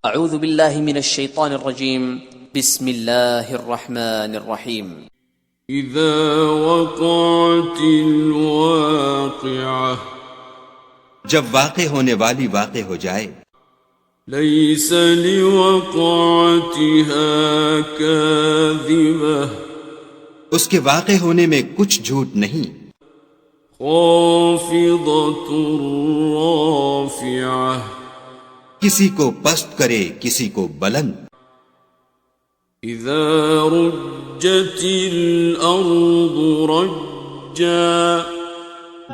اعوذ باللہ من الشیطان الرجیم بسم اللہ الرحمن الرحیم اذا وقعت الواقعہ جب واقع ہونے والی واقع ہو جائے لیس لوقعتها کاذبہ اس کے واقع ہونے میں کچھ جھوٹ نہیں خافضۃ رافعہ کسی کو پست کرے کسی کو بلند اذا رجت الارض رجا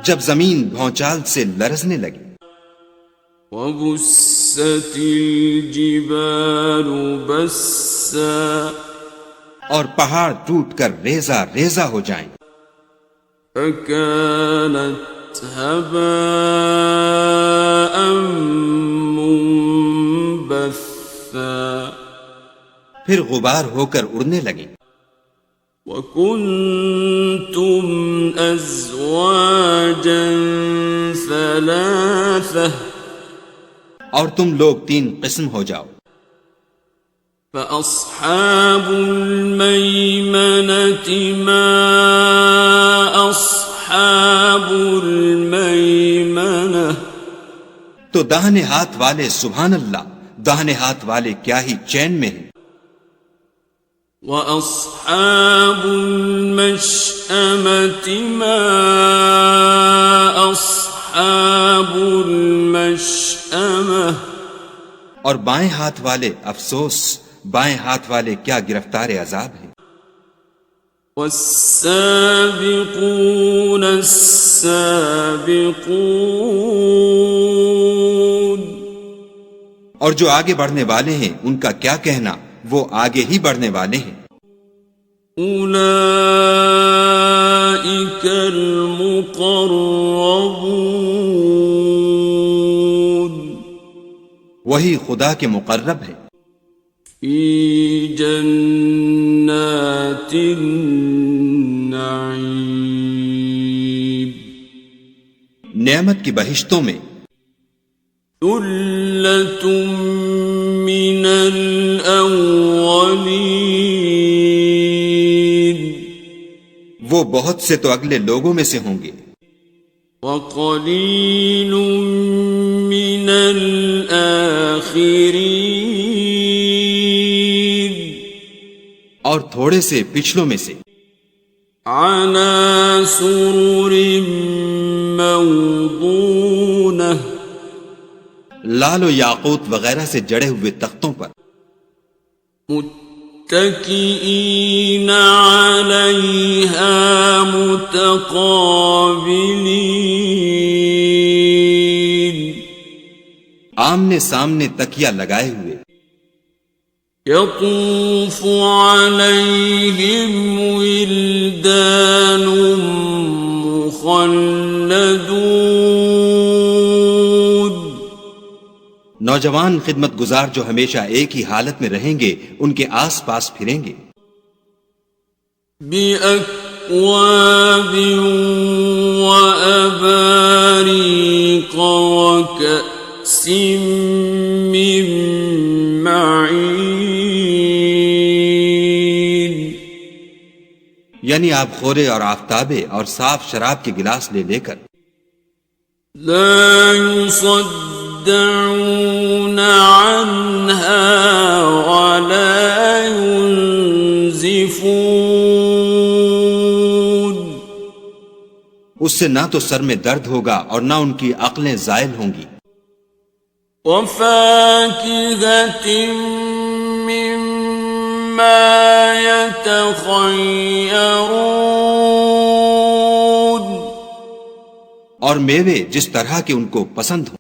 جب زمین بھونچال سے لرزنے لگی وبست الجبال بسا اور پہاڑ ٹوٹ کر ریزہ ریزہ ہو جائیں فكانت هباء منبثا پھر غبار ہو کر اڑنے لگیں وَكُنْتُمْ أَزْوَاجًا ثَلَاثَةً اور تم لوگ 3 قسم ہو جاؤ فَأَصْحَابُ الْمَيْمَنَةِ مَا أَصْحَابُ الْمَيْمَنَةِ تو داہنے ہاتھ والے سبحان اللہ داہنے ہاتھ والے کیا ہی چین میں ہیں وَأَصْحَابُ الْمَشْأَمَةِ مَا أَصْحَابُ الْمَشْأَمَةِ اور بائیں ہاتھ والے افسوس بائیں ہاتھ والے کیا گرفتار عذاب ہیں وَالسَّابِقُونَ السَّابِقُونَ اور جو آگے بڑھنے والے ہیں ان کا کیا کہنا وہ آگے ہی بڑھنے والے ہیں اولئک المقربون وہی خدا کے مقرب ہیں فی جنات النعیم نعمت کی بہشتوں میں ثلۃ من الاولین وہ بہت سے تو اگلے لوگوں میں سے ہوں گے وقلیل من الآخرین اور تھوڑے سے پچھلوں میں سے علی سرر موضونہ لال و یاقوت وغیرہ سے جڑے ہوئے تختوں پر متکئین علیہا متقابلین آمنے سامنے تکیہ لگائے ہوئے یطوف علیہم ولدان مخلدون نوجوان خدمت گزار جو ہمیشہ ایک ہی حالت میں رہیں گے ان کے آس پاس پھریں گے بِأَكْوَابٍ وَأَبَارِيقَ وَكَأْسٍ مِّن مَّعِينٍ یعنی آپ خورے اور آفتابے اور صاف شراب کے گلاس لے لے کر لا يصدعون عنها ولا ينزفون اس سے نہ تو سر میں درد ہوگا اور نہ ان کی عقلیں زائل ہوں گی وفاكهة مما يتخيرون اور میوے جس طرح کے ان کو پسند ہوں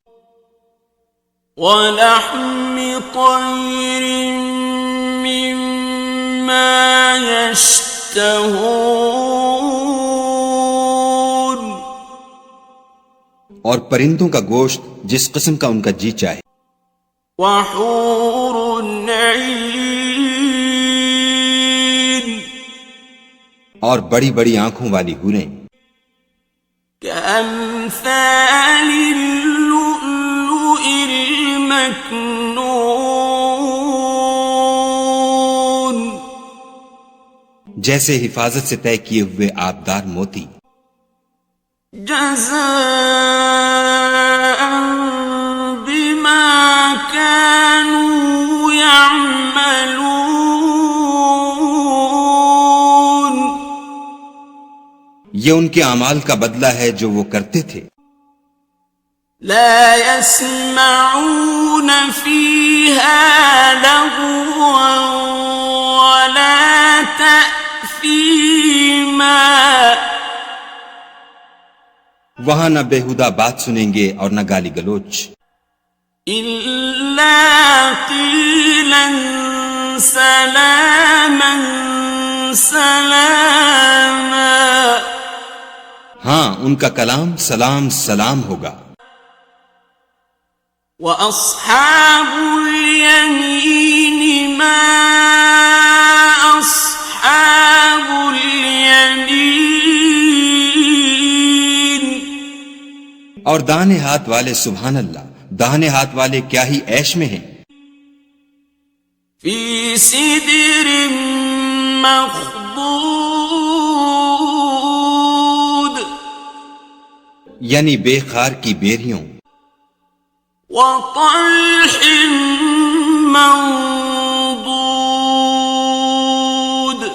ولحم طير مما يشتهون اور پرندوں کا گوشت جس قسم کا ان کا جی چاہے وحور عین اور بڑی بڑی آنکھوں والی حوریں كأمثال اللؤلؤ المكنون جیسے حفاظت سے طے کیے ہوئے آبدار موتی. جزاء بما كانوا يعملون. یہ ان کے اعمال کا بدلہ ہے جو وہ کرتے تھے. لا يسمعون فيها لغوا ولا تأثيما. وہاں نہ بےہودہ بات سنیں گے اور نہ گالی گلوچ. إلا قيلا سلاما سلاما. ہاں ان کا کلام سلام سلام ہوگا. وَأَصْحَابُ الْيَمِينِ مَا أَصْحَابُ الْيَمِينِ. اور داہنے ہاتھ والے سبحان اللہ، داہنے ہاتھ والے کیا ہی عیش میں ہیں. فِي سِدْرٍ مَّخْضُودٍ. یعنی بے خار کی بیریوں. وَطَلْحٍ مَّنضُودٍ.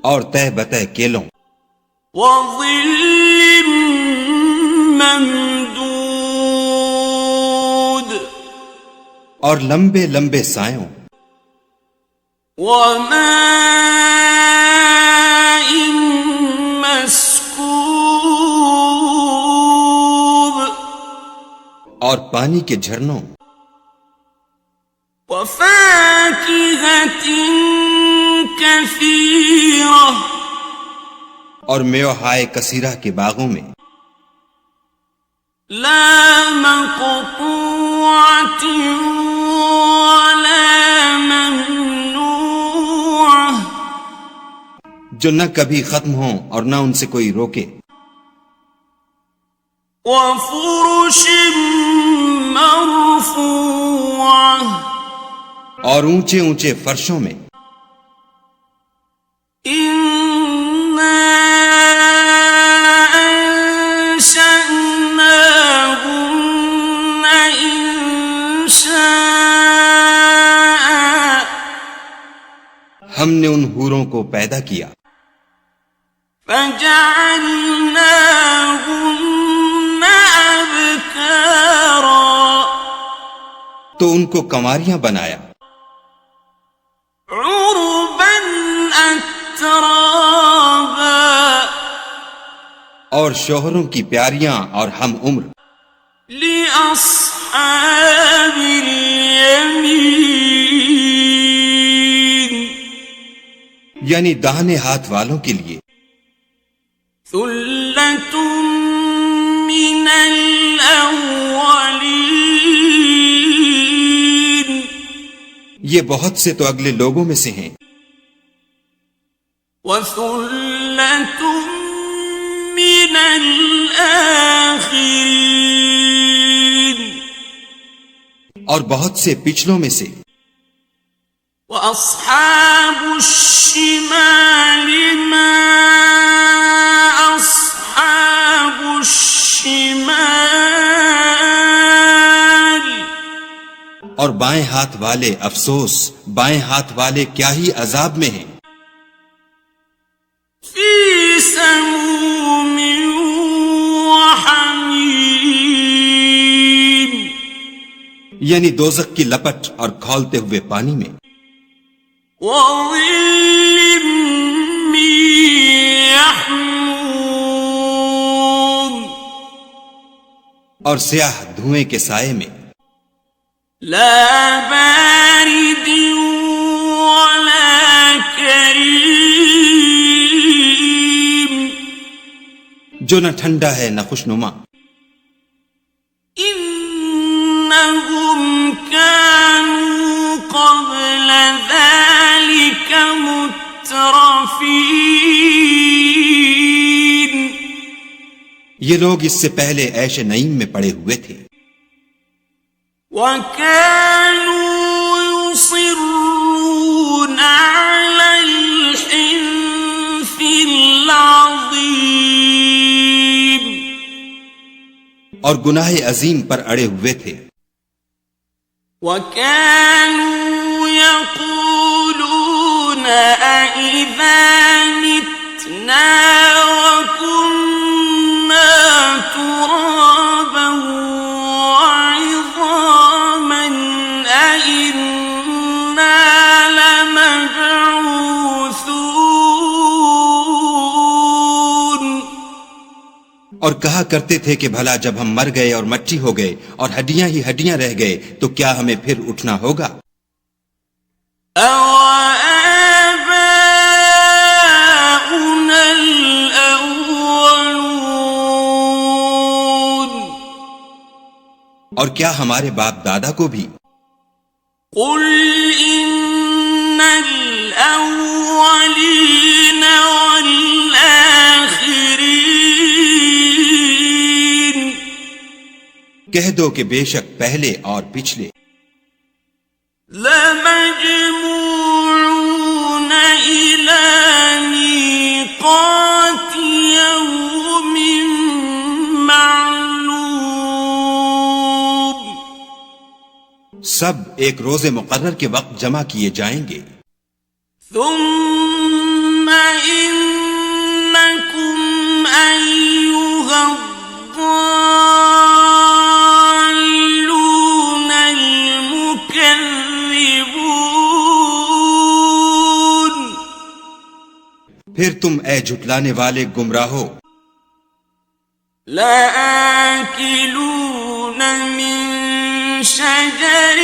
اور تہ بتہ کیلوں. وَظِلٍّ مَّمْدُودٍ. اور لمبے لمبے سایوں. وَمَاءٍ مَّسْكُوبٍ. اور پانی کے جھرنوں. وَفَاكِهَةٍ كَثِيرَةٍ. اور میوہائے کثیرہ کے باغوں میں. لَا مَقْطُوعَةٍ وَلَا مَمْنُوعَةٍ. جو نہ کبھی ختم ہوں اور نہ ان سے کوئی روکے. وَفُرُشٍ مَّرْفُوعَةٍ. اور اونچے اونچے فرشوں میں. إِنَّا أَنشَأْنَاهُنَّ إِنشَاءً. ہم نے ان حوروں کو پیدا کیا. فَجَعَلْنَاهُنَّ أَبْكَارًا. تو ان کو کنواریاں بنایا. عُرُبًا أَتْرَابًا. اور شوہروں کی پیاریاں اور ہم عمر. لِأَصْحَابِ الْيَمِينِ. یعنی داہنے ہاتھ والوں کے لیے. ثُلَّةٌ مِّنَ الْأَوَّلِينَ. یہ بہت سے تو اگلے لوگوں میں سے ہیں. وَثُلَّةٌ مِّنَ الْآخِرِينَ. اور بہت سے پچھلوں میں سے. وَأَصْحَابُ الشِّمَالِ مَا أَصْحَابُ الشِّمَالِ. اور بائیں ہاتھ والے افسوس، بائیں ہاتھ والے کیا ہی عذاب میں ہیں. فِي سَمُومٍ وَحَمِيمٍ. یعنی دوزخ کی لپٹ اور کھولتے ہوئے پانی میں. وَظِلٍّ مِّن يَحْمُومٍ. اور سیاہ دھوئیں کے سائے میں. لَا بَارِدٍ وَلَا كَرِيمٍ. جو نہ ٹھنڈا ہے نہ خوشنما. إِنَّهُمْ كَانُوا قَبْلَ ذَلِكَ مُتْرَفِينَ. یہ لوگ اس سے پہلے عیش نعیم میں پڑے ہوئے تھے. وَكَانُوا يُصِرُّونَ عَلَى اور گناہ عظیم پر اڑے ہوئے تھے. وَكَانُوا يَقُولُونَ أَإِذَا مِتْنَا وَكُنَّا تُرَابًا وَعِظَامًا أَإِنَّا لَمَبْعُوثُونَ. اور کہا کرتے تھے کہ بھلا جب ہم مر گئے اور مٹی ہو گئے اور ہڈیاں ہی ہڈیاں رہ گئے تو کیا ہمیں پھر اٹھنا ہوگا؟ أَوَآبَاؤُنَا الْأَوَّلُونَ. اور کیا ہمارے باپ دادا کو بھی؟ قُلْ إِنَّ الْأَوَّلِينَ وَالْآخِرِينَ. کہہ دو کہ بے شک پہلے اور پچھلے لَمَجْمُوعُونَ إِلَى مِيقَاتِ يَوْمٍ مَّعْلُومٍ. سب ایک روز مقرر کے وقت جمع کیے جائیں گے. ثُمَّ إِنَّكُمْ أَيُّهَا الضَّالُّونَ الْمُكَذِّبُونَ. پھر تم اے جھٹلانے والے گمراہو لَآكِلُونَ مِن شَجَرٍ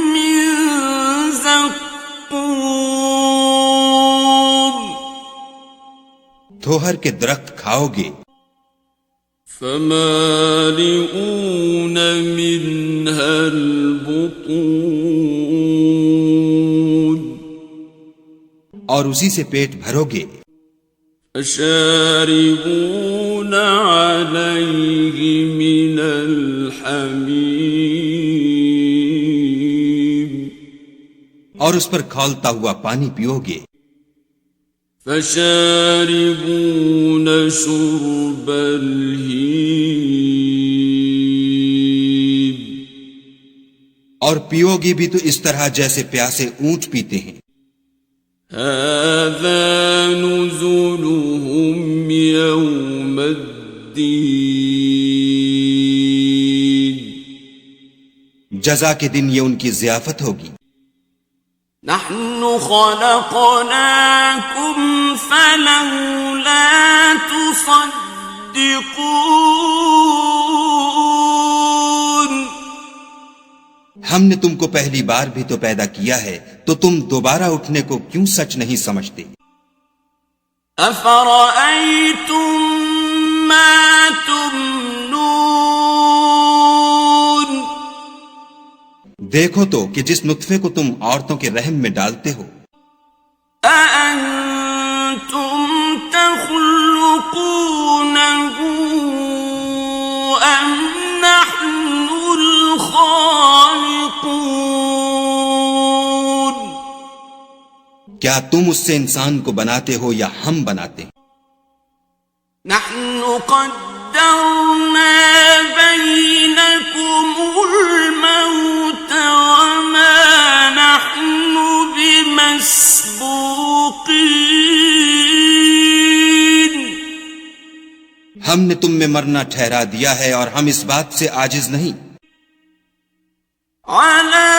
مِّن زَقُّومٍ. دھوہر کے درخت کھاؤ گے. فَمَالِئُونَ مِنْهَا الْبُطُونَ. اور اسی سے پیٹ بھرو گے. فَشَارِبُونَ عَلَيْهِ مِنَ الْحَمِيمِ. اور اس پر کھولتا ہوا پانی پیو گے. فَشَارِبُونَ شُرْبَ الْهِيمِ. اور پیو گے بھی تو اس طرح جیسے پیاسے اونٹ پیتے ہیں. هَذَا نُزُلُهُمْ يَوْمَ الدِّينِ. جزا کے دن یہ ان کی ضیافت ہوگی. نَحْنُ خَلَقْنَاكُمْ فَلَوْلَا تُصَدِّقُونَ. ہم نے تم کو پہلی بار بھی تو پیدا کیا ہے تو تم دوبارہ اٹھنے کو کیوں سچ نہیں سمجھتے؟ أَفَرَأَيْتُم مَّا تُمْنُونَ. دیکھو تو کہ جس نطفے کو تم عورتوں کے رحم میں ڈالتے ہو. أَأَنتُمْ تَخْلُقُونَهُ أَمْ نَحْنُ الْخَالِقُونَ. کیا تم اس سے انسان کو بناتے ہو یا ہم بناتے ہیں؟ نَحْنُ قَدَّرْنَا بَيْنَكُمُ الْمَوْتَ وَمَا نَحْنُ بِمَسْبُوقِينَ. ہم نے تم میں مرنا ٹھہرا دیا ہے اور ہم اس بات سے عاجز نہیں. عَلَىٰ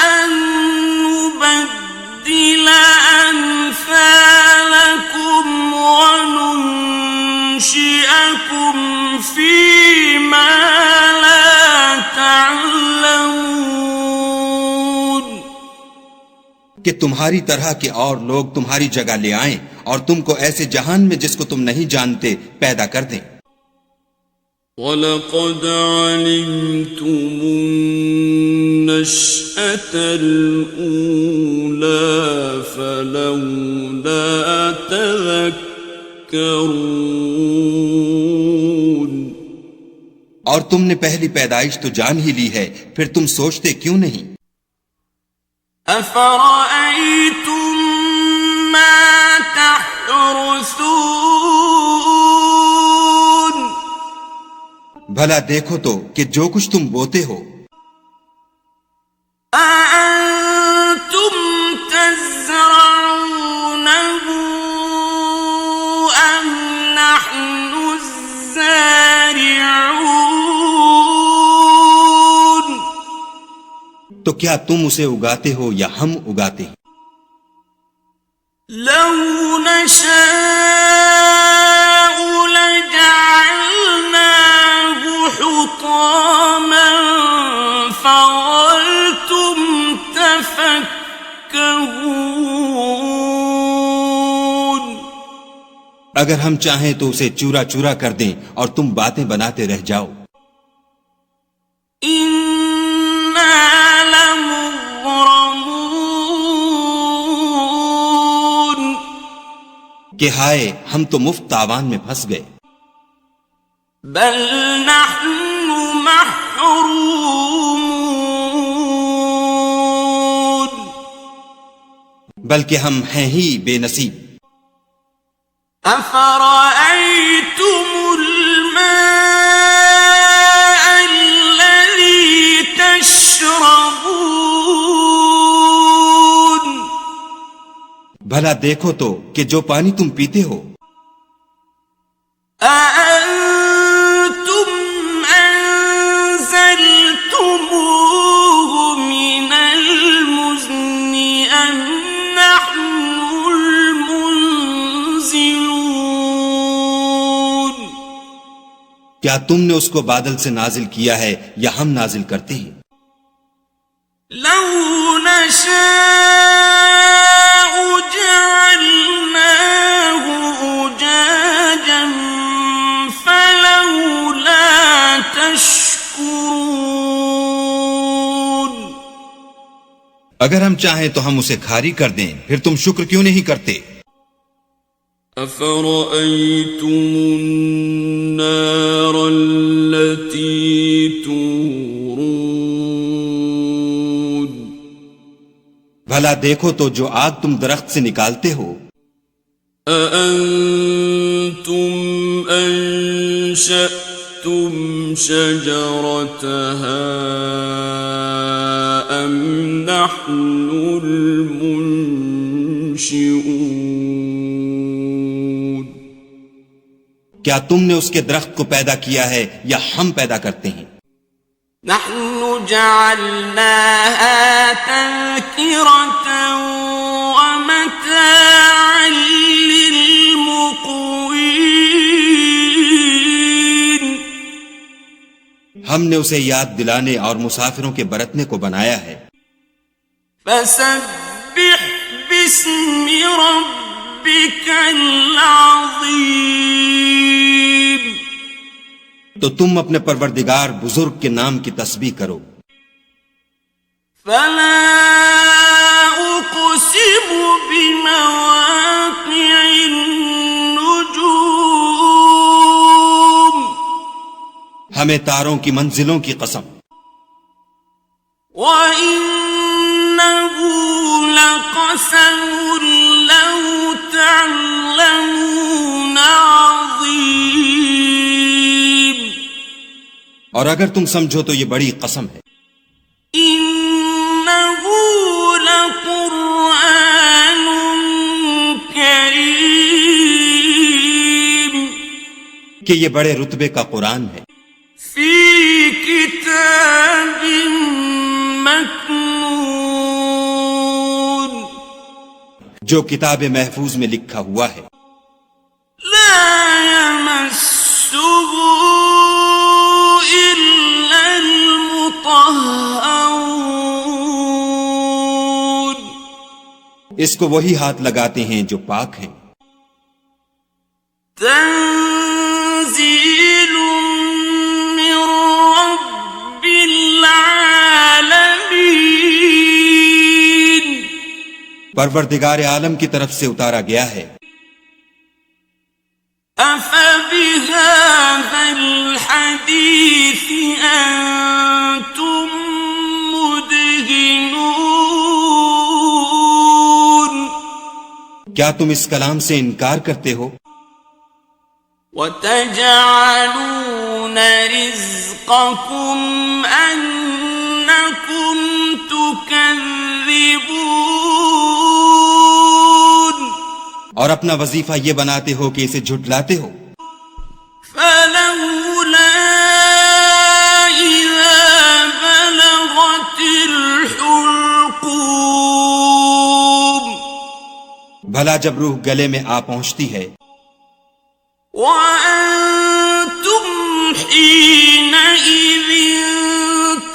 أَن نُّبَدِّلَ أَمْثَالَكُمْ وَنُنشِئَكُمْ فِي مَا لَا تَعْلَمُونَ. کہ تمہاری طرح کے اور لوگ تمہاری جگہ لے آئیں اور تم کو ایسے جہان میں جس کو تم نہیں جانتے پیدا کر دیں. وَلَقَدْ عَلِمْتُمُ النَّشْأَةَ الْأُولَىٰ فَلَوْلَا تَذَكَّرُونَ. اور تم نے پہلی پیدائش تو جان ہی لی ہے پھر تم سوچتے کیوں نہیں؟ أَفَرَأَيْتُم مَّا تَحْرُثُونَ. بھلا دیکھو تو کہ جو کچھ تم بوتے ہو أأنتم تزرعونه أم نحن الزارعون تو کیا تم اسے اگاتے ہو یا ہم اگاتے ہیں؟ لو نشاء لجعلناه حطاما فظلتم تفكهون اگر ہم چاہیں تو اسے چورا چورا کر دیں اور تم باتیں بناتے رہ جاؤ. إنا لمغرمون کہ ہائے ہم تو مفت تاوان میں پھنس گئے. بل نحن محرومون بلکہ ہم ہیں ہی بے نصیب. أفرأيتم الماء الذي تشربون بھلا دیکھو تو کہ جو پانی تم پیتے ہو أأنتم أنزلتموه من المزن أم نحن المنزلون کیا تم نے اس کو بادل سے نازل کیا ہے یا ہم نازل کرتے ہیں؟ لو نشاء جعلناه أجاجا فلولا تشكرون اگر ہم چاہیں تو ہم اسے کھاری کر دیں پھر تم شکر کیوں نہیں کرتے؟ أفرأيتم النار التي تورون بھلا دیکھو تو جو آگ تم درخت سے نکالتے ہو أأنتم أنشأتم شجرتها أم نحن المنشئون کیا تم نے اس کے درخت کو پیدا کیا ہے یا ہم پیدا کرتے ہیں؟ نحن جعلناها تذكرة ومتاعا للمقوين ہم نے اسے یاد دلانے اور مسافروں کے برتنے کو بنایا ہے. فسبح باسم ربك العظيم تو تم اپنے پروردگار بزرگ کے نام کی تسبیح کرو. فلا أقسم بمواقع النجوم ہمیں تاروں کی منزلوں کی قسم. وَإِنَّهُ لَقَسَمٌ لَوْ تَعْلَمُونَ عَظِيمٌ اور اگر تم سمجھو تو یہ بڑی قسم ہے. إِنَّهُ لَقُرْآنٌ كَرِيمٌ کہ یہ بڑے رتبے کا قرآن ہے. فِي كِتَابٍ مَّكْنُونٍ جو کتاب محفوظ میں لکھا ہوا ہے. لا يمسه إلا المطهرون اس کو وہی ہاتھ لگاتے ہیں جو پاک ہیں. تنزيل من رب العالمين پروردگار عالم کی طرف سے اتارا گیا ہے. أفبهذا الحديث أنتم مدهنون کیا تم اس کلام سے انکار کرتے ہو؟ وتجعلون رزقكم أنكم تكذبون اور اپنا وظیفہ یہ بناتے ہو کہ اسے جھٹلاتے ہو. فلولا إذا بلغت الحلقوم بھلا جب روح گلے میں آ پہنچتی ہے وأنتم حينئذ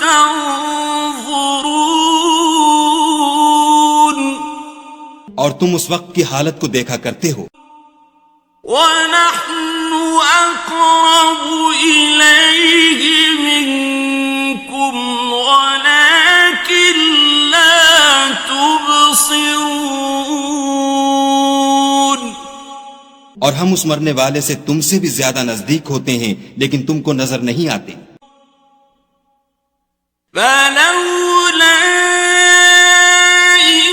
تنظرون اور تم اس وقت کی حالت کو دیکھا کرتے ہو. ونحن أقرب إليه منكم ولكن لا تبصرون اور ہم اس مرنے والے سے تم سے بھی زیادہ نزدیک ہوتے ہیں لیکن تم کو نظر نہیں آتے. فلولا إن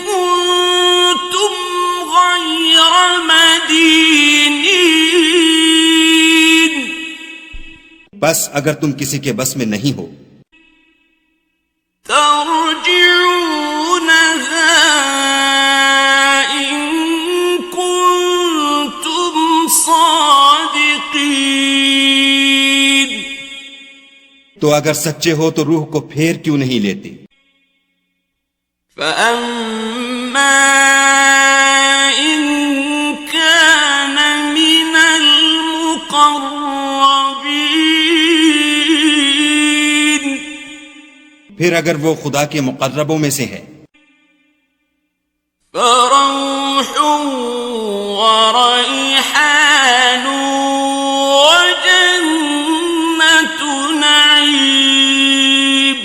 كنتم غير مدينين بس اگر تم کسی کے بس میں نہیں ہو ترجعونها إن كنتم صادقين تو اگر سچے ہو تو روح کو پھیر کیوں نہیں لیتے. فأما إن كان من المقربين پھر اگر وہ خدا کے مقربوں میں سے ہے فروح وريحان وجنة نعيم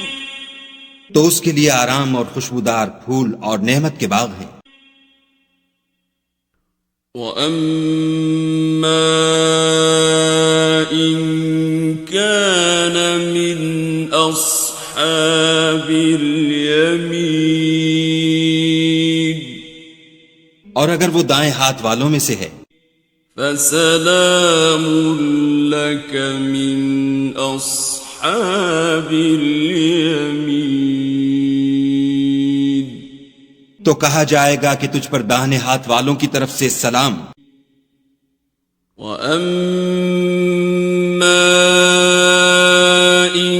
تو اس کے لیے آرام اور خوشبودار پھول اور نعمت کے باغ ہیں. وَأَمَّا إِن كَانَ مِنْ أَصْحَابِ الْيَمِينِ اور اگر وہ دائیں ہاتھ والوں میں سے ہے فَسَلَامٌ لَكَ مِنْ أَصْحَابِ الْيَمِينِ تو کہا جائے گا کہ تجھ پر داہنے ہاتھ والوں کی طرف سے سلام. وَأَمَّا إِن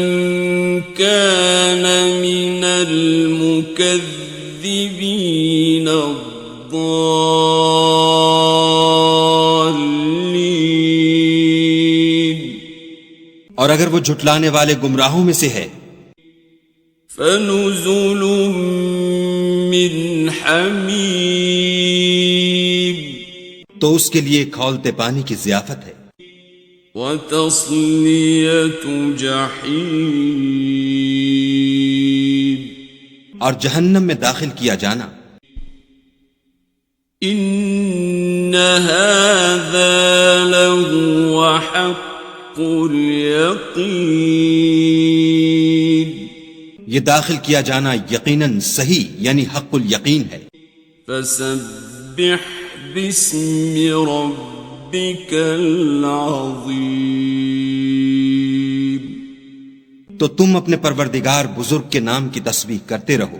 كَانَ مِنَ الْمُكَذِّبِينَ الضَّالِّينَ اور اگر وہ جھٹلانے والے گمراہوں میں سے ہے فَنُزُلٌ مِّنْ حَمِيمٍ تو اس کے لیے کھولتے پانی کی ضیافت ہے. وَتَصْلِيَةُ جَحِيمٍ اور جہنم میں داخل کیا جانا. إِنَّ هَذَا لَهُوَ حَقُّ الْيَقِينِ یہ داخل کیا جانا یقیناً صحیح یعنی حق الیقین ہے. فَسَبِّحْ بِاسْمِ رَبِّكَ الْعَظِيمِ تو تم اپنے پروردگار بزرگ کے نام کی تسبیح کرتے رہو.